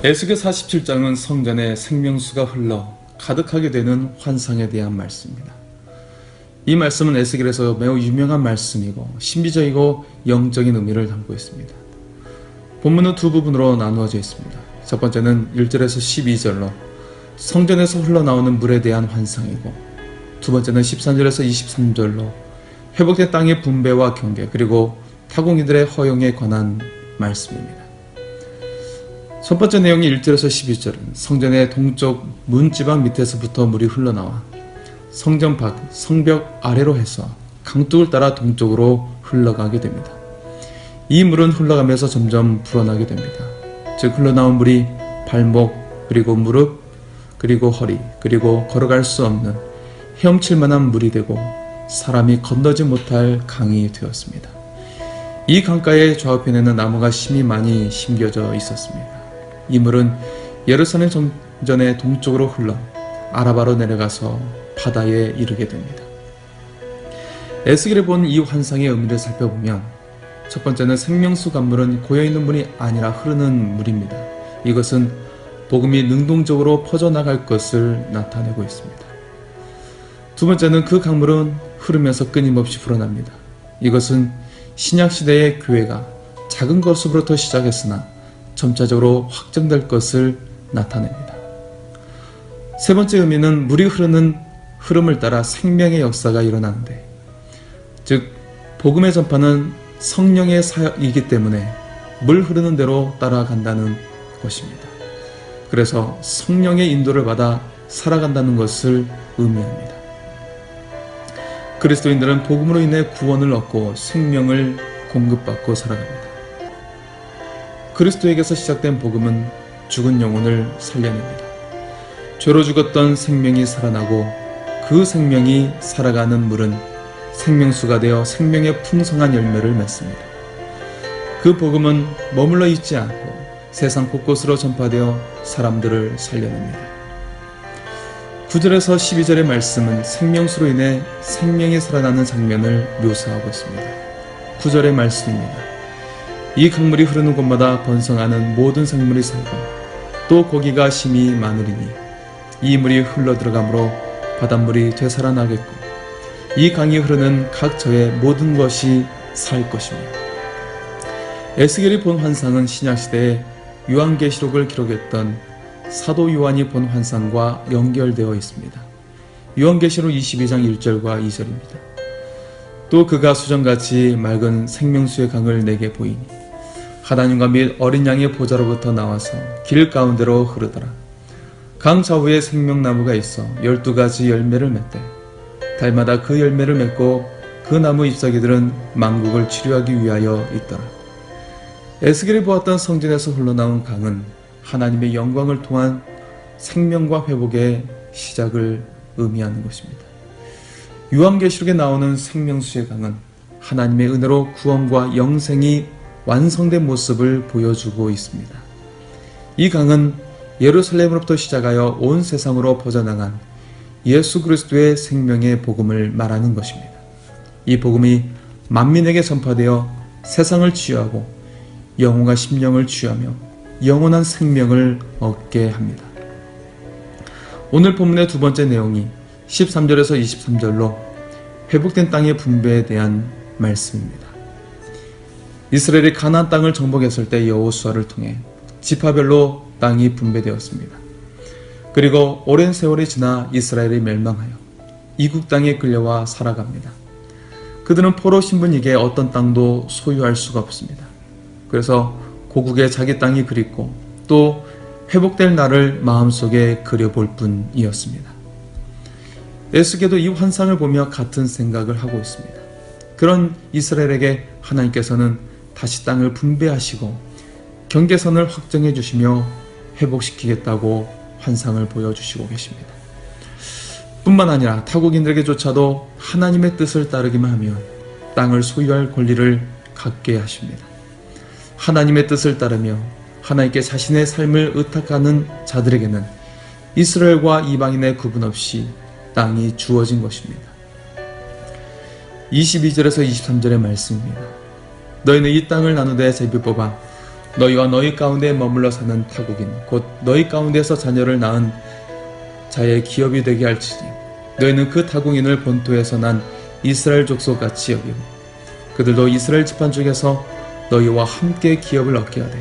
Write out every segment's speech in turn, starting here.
에스겔 47장은 성전에 생명수가 흘러 가득하게 되는 환상에 대한 말씀입니다. 이 말씀은 에스겔에서 매우 유명한 말씀이고 신비적이고 영적인 의미를 담고 있습니다. 본문은 두 부분으로 나누어져 있습니다. 첫 번째는 1절에서 12절로 성전에서 흘러나오는 물에 대한 환상이고, 두 번째는 13절에서 23절로 회복된 땅의 분배와 경계, 그리고 타국민들의 허용에 관한 말씀입니다. 첫 번째 내용이 1절에서 12절은 성전의 동쪽 문지방 밑에서부터 물이 흘러나와 성전 밖, 성벽 아래로 해서 강둑을 따라 동쪽으로 흘러가게 됩니다. 이 물은 흘러가면서 점점 불어나게 됩니다. 즉 흘러나온 물이 발목, 그리고 무릎, 그리고 허리, 그리고 걸어갈 수 없는 헤엄칠 만한 물이 되고 사람이 건너지 못할 강이 되었습니다. 이 강가의 좌우편에는 나무가 심이 많이 심겨져 있었습니다. 이 물은 예루살렘 성전의 동쪽으로 흘러 아라바로 내려가서 바다에 이르게 됩니다. 에스겔이 본 이 환상의 의미를 살펴보면, 첫 번째는 생명수 강물은 고여있는 물이 아니라 흐르는 물입니다. 이것은 복음이 능동적으로 퍼져나갈 것을 나타내고 있습니다. 두 번째는 그 강물은 흐르면서 끊임없이 불어납니다. 이것은 신약시대의 교회가 작은 것으로부터 시작했으나 점차적으로 확장될 것을 나타냅니다. 세 번째 의미는 물이 흐르는 흐름을 따라 생명의 역사가 일어나는데, 즉 복음의 전파는 성령의 사역이기 때문에 물 흐르는 대로 따라간다는 것입니다. 그래서 성령의 인도를 받아 살아간다는 것을 의미합니다. 그리스도인들은 복음으로 인해 구원을 얻고 생명을 공급받고 살아갑니다. 그리스도에게서 시작된 복음은 죽은 영혼을 살려냅니다. 죄로 죽었던 생명이 살아나고 그 생명이 살아가는 물은 생명수가 되어 생명의 풍성한 열매를 맺습니다. 그 복음은 머물러 있지 않고 세상 곳곳으로 전파되어 사람들을 살려냅니다. 9절에서 12절의 말씀은 생명수로 인해 생명이 살아나는 장면을 묘사하고 있습니다. 9절의 말씀입니다. 이 강물이 흐르는 곳마다 번성하는 모든 생물이 살고 또 고기가 심히 많으리니 이 물이 흘러들어가므로 바닷물이 되살아나겠고 이 강이 흐르는 각 저의 모든 것이 살 것이며. 에스겔이 본 환상은 신약시대에 요한계시록을 기록했던 사도 요한이 본 환상과 연결되어 있습니다. 요한계시록 22장 1절과 2절입니다. 또 그가 수정같이 맑은 생명수의 강을 내게 보이니 하나님과 및 어린 양의 보좌로부터 나와서 길 가운데로 흐르더라. 강 좌우에 생명나무가 있어 12가지 열매를 맺되 달마다 그 열매를 맺고 그 나무 잎사귀들은 만국을 치료하기 위하여 있더라. 에스겔이 보았던 성전에서 흘러나온 강은 하나님의 영광을 통한 생명과 회복의 시작을 의미하는 것입니다. 요한계시록에 나오는 생명수의 강은 하나님의 은혜로 구원과 영생이 완성된 모습을 보여주고 있습니다. 이 강은 예루살렘으로부터 시작하여 온 세상으로 퍼져나간 예수 그리스도의 생명의 복음을 말하는 것입니다. 이 복음이 만민에게 전파되어 세상을 치유하고 영혼과 심령을 치유하며 영원한 생명을 얻게 합니다. 오늘 본문의 두 번째 내용이 13절에서 23절로 회복된 땅의 분배에 대한 말씀입니다. 이스라엘이 가나안 땅을 정복했을 때 여호수아를 통해 지파별로 땅이 분배되었습니다. 그리고 오랜 세월이 지나 이스라엘이 멸망하여 이국 땅에 끌려와 살아갑니다. 그들은 포로 신분이기에 어떤 땅도 소유할 수가 없습니다. 그래서 고국에 자기 땅이 그립고 또 회복될 날을 마음속에 그려볼 뿐이었습니다. 에스겔도 이 환상을 보며 같은 생각을 하고 있습니다. 그런 이스라엘에게 하나님께서는 다시 땅을 분배하시고 경계선을 확정해 주시며 회복시키겠다고 환상을 보여주시고 계십니다. 뿐만 아니라 타국인들에게조차도 하나님의 뜻을 따르기만 하면 땅을 소유할 권리를 갖게 하십니다. 하나님의 뜻을 따르며 하나님께 자신의 삶을 의탁하는 자들에게는 이스라엘과 이방인의 구분 없이 땅이 주어진 것입니다. 22절에서 23절의 말씀입니다. 너희는 이 땅을 나누되 제비 뽑아 너희와 너희 가운데 머물러 사는 타국인 곧 너희 가운데서 자녀를 낳은 자의 기업이 되게 할지니 너희는 그 타국인을 본토에서 난 이스라엘 족속같이 여기고 그들도 이스라엘 집안 중에서 너희와 함께 기업을 얻게 하되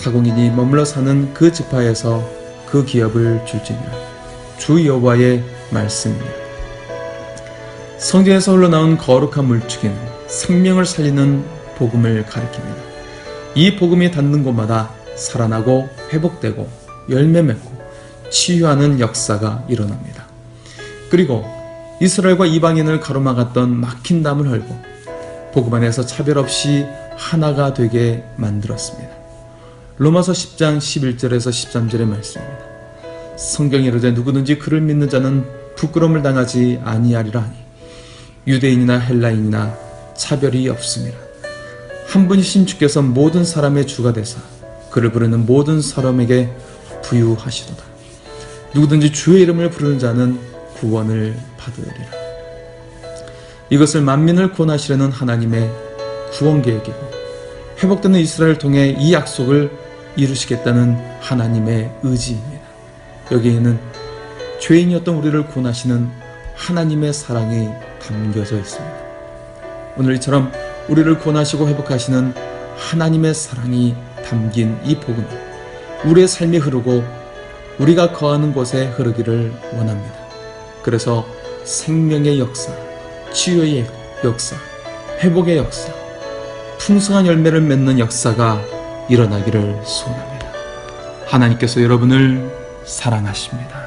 타국인이 머물러 사는 그 지파에서 그 기업을 줄지니라. 주 여호와의 말씀이니라. 성경에서 흘러나온 거룩한 물주기는 생명을 살리는 복음을 가리킵니다. 이 복음이 닿는 곳마다 살아나고 회복되고 열매 맺고 치유하는 역사가 일어납니다. 그리고 이스라엘과 이방인을 가로막았던 막힌 담을 헐고 복음 안에서 차별 없이 하나가 되게 만들었습니다. 로마서 10장 11절에서 13절의 말씀입니다. 성경이 이르되 누구든지 그를 믿는 자는 부끄러움을 당하지 아니하리라 하니 유대인이나 헬라인이나 차별이 없음이라. 한 분이신 주께서 모든 사람의 주가 되사 그를 부르는 모든 사람에게 부유하시도다. 누구든지 주의 이름을 부르는 자는 구원을 받으리라. 이것을 만민을 구원하시려는 하나님의 구원 계획이고 회복되는 이스라엘을 통해 이 약속을 이루시겠다는 하나님의 의지입니다. 여기에는 죄인이었던 우리를 구원하시는 하나님의 사랑이 담겨져 있습니다. 오늘 이처럼 우리를 구원하시고 회복하시는 하나님의 사랑이 담긴 이 복음이 우리의 삶에 흐르고 우리가 거하는 곳에 흐르기를 원합니다. 그래서 생명의 역사, 치유의 역사, 회복의 역사, 풍성한 열매를 맺는 역사가 일어나기를 소원합니다. 하나님께서 여러분을 사랑하십니다.